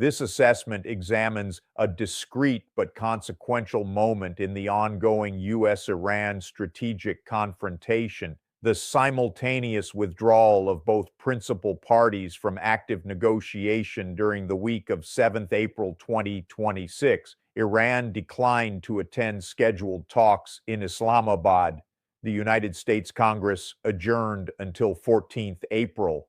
This assessment examines a discrete but consequential moment in the ongoing U.S.-Iran strategic confrontation, the simultaneous withdrawal of both principal parties from active negotiation during the week of 7th April 2026. Iran declined to attend scheduled talks in Islamabad. The United States Congress adjourned until 14th April.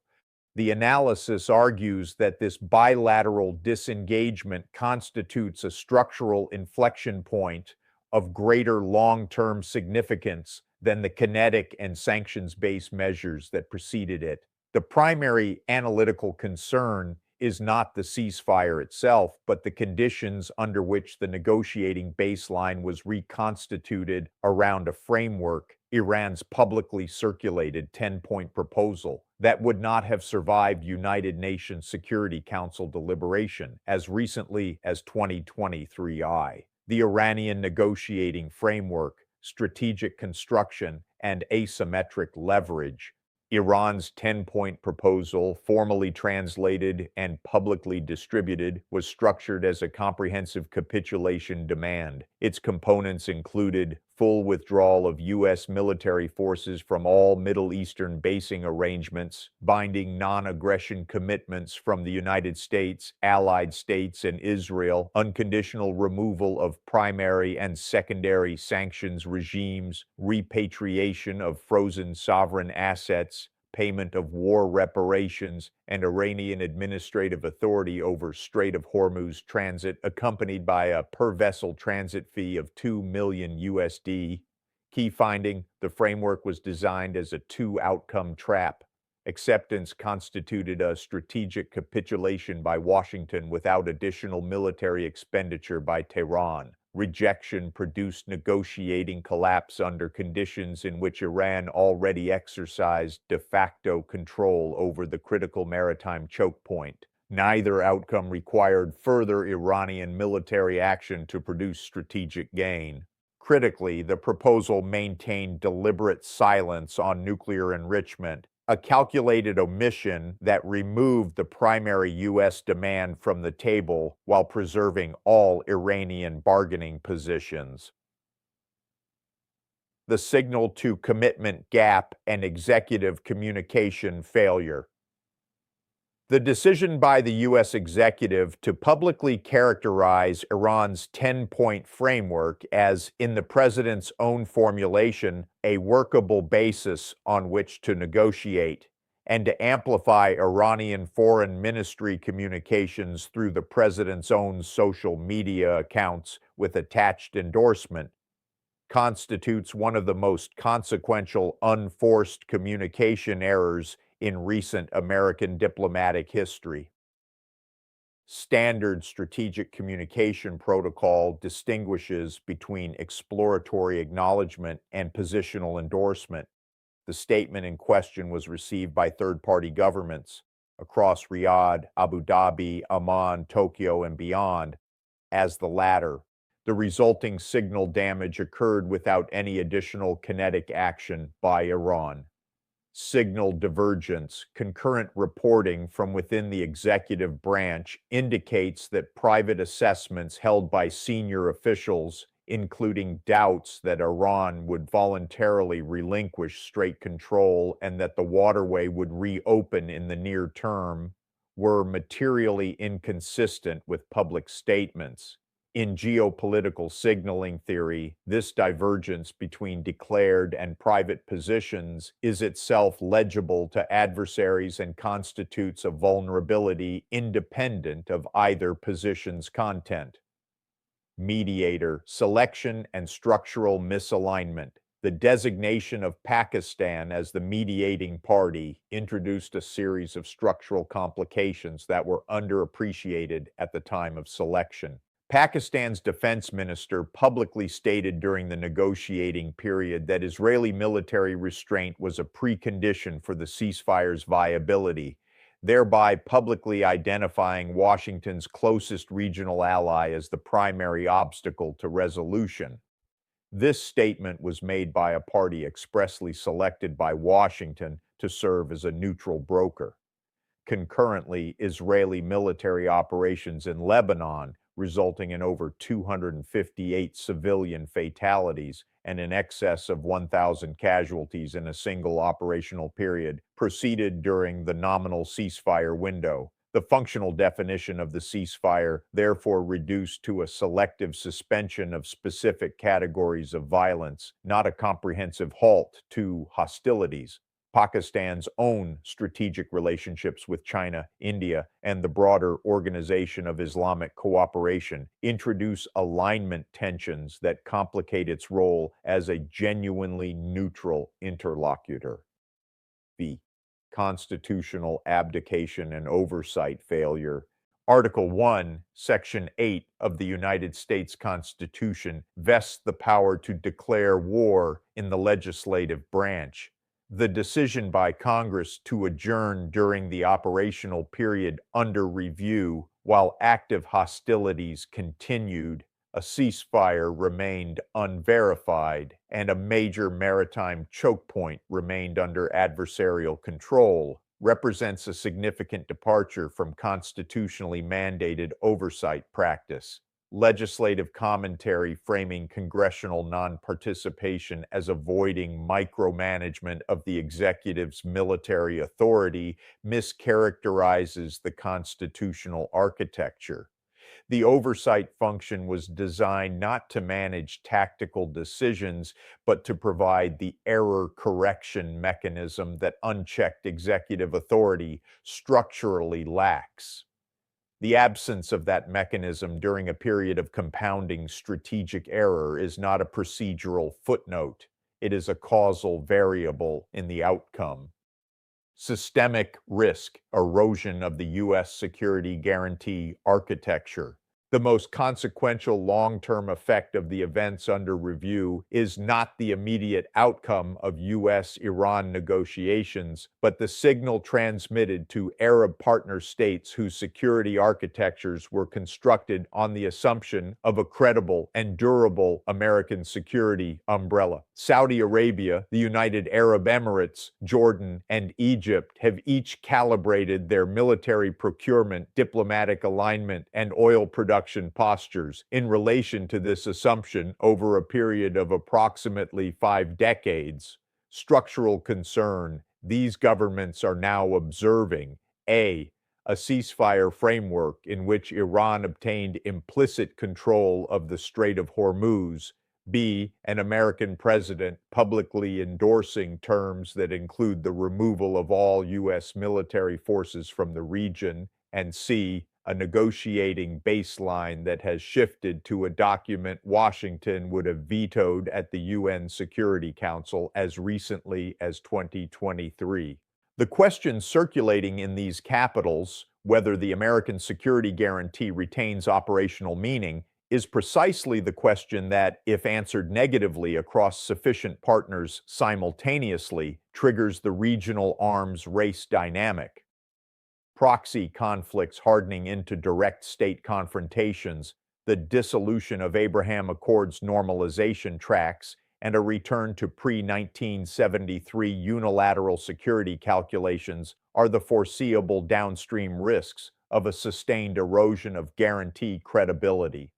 The analysis argues that this bilateral disengagement constitutes a structural inflection point of greater long-term significance than the kinetic and sanctions-based measures that preceded it. The primary analytical concern is not the ceasefire itself, but the conditions under which the negotiating baseline was reconstituted around a framework, Iran's publicly circulated 10-point proposal, that would not have survived United Nations Security Council deliberation as recently as 2023. The Iranian negotiating framework, strategic construction, and asymmetric leverage. Iran's 10-point proposal, formally translated and publicly distributed, was structured as a comprehensive capitulation demand. Its components included full withdrawal of U.S. military forces from all Middle Eastern basing arrangements, binding non-aggression commitments from the United States, allied states, and Israel, unconditional removal of primary and secondary sanctions regimes, repatriation of frozen sovereign assets, payment of war reparations, and Iranian administrative authority over Strait of Hormuz transit, accompanied by a per-vessel transit fee of $2 million USD. Key finding: the framework was designed as a two-outcome trap. Acceptance constituted a strategic capitulation by Washington without additional military expenditure by Tehran. Rejection produced negotiating collapse under conditions in which Iran already exercised de facto control over the critical maritime choke point. Neither outcome required further Iranian military action to produce strategic gain. Critically, the proposal maintained deliberate silence on nuclear enrichment, a calculated omission that removed the primary U.S. demand from the table while preserving all Iranian bargaining positions. The signal to commitment gap and executive communication failure. The decision by the U.S. executive to publicly characterize Iran's 10-point framework as, in the president's own formulation, a workable basis on which to negotiate, and to amplify Iranian foreign ministry communications through the president's own social media accounts with attached endorsement, constitutes one of the most consequential unforced communication errors in recent American diplomatic history. Standard strategic communication protocol distinguishes between exploratory acknowledgement and positional endorsement. The statement in question was received by third-party governments across Riyadh, Abu Dhabi, Amman, Tokyo, and beyond as the latter. The resulting signal damage occurred without any additional kinetic action by Iran. Signal divergence. Concurrent reporting from within the executive branch indicates that private assessments held by senior officials, including doubts that Iran would voluntarily relinquish Strait control and that the waterway would reopen in the near term, were materially inconsistent with public statements. In geopolitical signaling theory, this divergence between declared and private positions is itself legible to adversaries and constitutes a vulnerability independent of either position's content. Mediator, selection, and structural misalignment. The designation of Pakistan as the mediating party introduced a series of structural complications that were underappreciated at the time of selection. Pakistan's defense minister publicly stated during the negotiating period that Israeli military restraint was a precondition for the ceasefire's viability, thereby publicly identifying Washington's closest regional ally as the primary obstacle to resolution. This statement was made by a party expressly selected by Washington to serve as a neutral broker. concurrently Israeli military operations in Lebanon, resulting in over 258 civilian fatalities and in excess of 1,000 casualties in a single operational period, proceeded during the nominal ceasefire window. The functional definition of the ceasefire therefore reduced to a selective suspension of specific categories of violence, not a comprehensive halt to hostilities. Pakistan's own strategic relationships with China, India, and the broader Organization of Islamic Cooperation introduce alignment tensions that complicate its role as a genuinely neutral interlocutor. B. Constitutional abdication and oversight failure. Article 1, Section 8 of the United States Constitution vests the power to declare war in the legislative branch. The decision by Congress to adjourn during the operational period under review while active hostilities continued, a ceasefire remained unverified, and a major maritime choke point remained under adversarial control, represents a significant departure from constitutionally mandated oversight practice. Legislative commentary framing congressional non-participation as avoiding micromanagement of the executive's military authority mischaracterizes the constitutional architecture. The oversight function was designed not to manage tactical decisions, but to provide the error correction mechanism that unchecked executive authority structurally lacks. The absence of that mechanism during a period of compounding strategic error is not a procedural footnote. It is a causal variable in the outcome. Systemic risk erosion of the U.S. security guarantee architecture. The most consequential long-term effect of the events under review is not the immediate outcome of U.S.-Iran negotiations, but the signal transmitted to Arab partner states whose security architectures were constructed on the assumption of a credible and durable American security umbrella. Saudi Arabia, the United Arab Emirates, Jordan, and Egypt have each calibrated their military procurement, diplomatic alignment, and oil production postures in relation to this assumption over a period of approximately 5 decades. Structural concern: these governments are now observing a ceasefire framework in which Iran obtained implicit control of the Strait of Hormuz, b. an American president publicly endorsing terms that include the removal of all U.S. military forces from the region, and c. a negotiating baseline that has shifted to a document Washington would have vetoed at the UN Security Council as recently as 2023. The question circulating in these capitals, whether the American security guarantee retains operational meaning, is precisely the question that, if answered negatively across sufficient partners simultaneously, triggers the regional arms race dynamic. Proxy conflicts hardening into direct state confrontations, the dissolution of Abraham Accords normalization tracks, and a return to pre-1973 unilateral security calculations are the foreseeable downstream risks of a sustained erosion of guarantee credibility.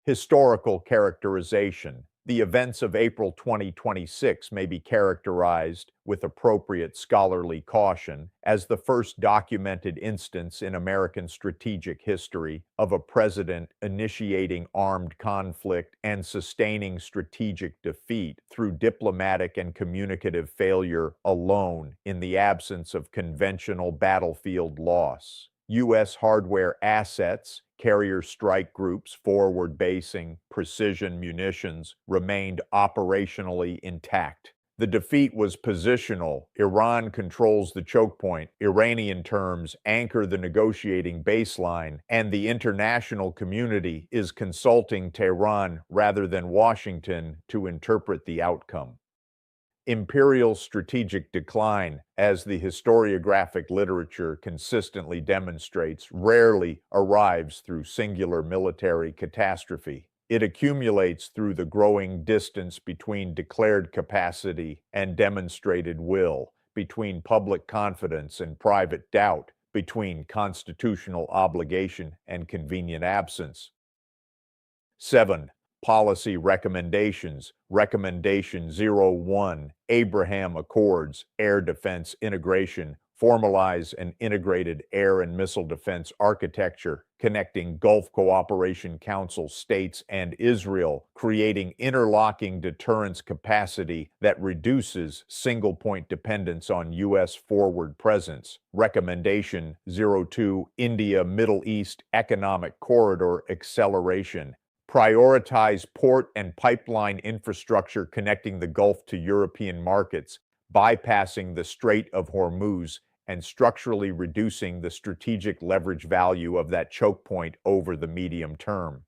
Historical characterization. The events of April 2026 may be characterized, with appropriate scholarly caution, as the first documented instance in American strategic history of a president initiating armed conflict and sustaining strategic defeat through diplomatic and communicative failure alone in the absence of conventional battlefield loss. U.S. hardware assets, carrier strike groups, forward basing, precision munitions remained operationally intact. The defeat was positional. Iran controls the choke point. Iranian terms anchor the negotiating baseline, and the international community is consulting Tehran rather than Washington to interpret the outcome. Imperial strategic decline, as the historiographic literature consistently demonstrates, rarely arrives through singular military catastrophe. It accumulates through the growing distance between declared capacity and demonstrated will, between public confidence and private doubt, between constitutional obligation and convenient absence. 7. Policy recommendations. Recommendation 01, Abraham Accords, Air Defense Integration, formalize an integrated air and missile defense architecture connecting Gulf Cooperation Council states and Israel, creating interlocking deterrence capacity that reduces single-point dependence on U.S. forward presence. Recommendation 02, India Middle East Economic Corridor Acceleration, prioritize port and pipeline infrastructure connecting the Gulf to European markets, bypassing the Strait of Hormuz and structurally reducing the strategic leverage value of that choke point over the medium term.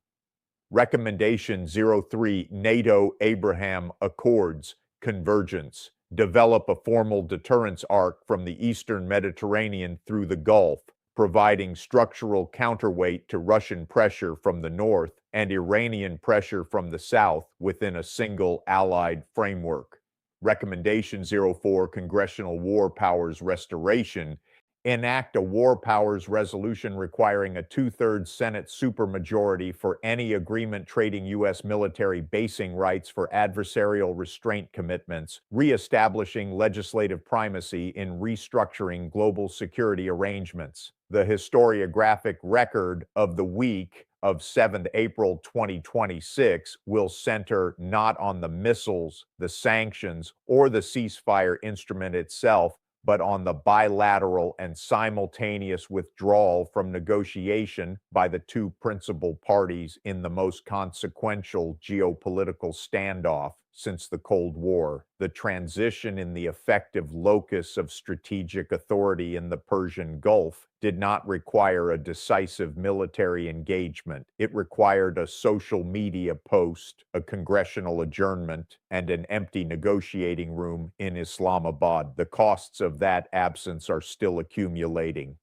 Recommendation 03, NATO-Abraham Accords, Convergence. Develop a formal deterrence arc from the Eastern Mediterranean through the Gulf, providing structural counterweight to Russian pressure from the north and Iranian pressure from the south within a single allied framework. Recommendation 04, Congressional War Powers Restoration. Enact a War Powers resolution requiring a two-thirds Senate supermajority for any agreement trading U.S. military basing rights for adversarial restraint commitments, reestablishing legislative primacy in restructuring global security arrangements. The historiographic record of the week of 7th April 2026 will center not on the missiles, the sanctions, or the ceasefire instrument itself, but on the bilateral and simultaneous withdrawal from negotiation by the two principal parties in the most consequential geopolitical standoff since the Cold War, the transition in the effective locus of strategic authority in the Persian Gulf did not require a decisive military engagement. It required a social media post, a congressional adjournment, and an empty negotiating room in Islamabad. The costs of that absence are still accumulating.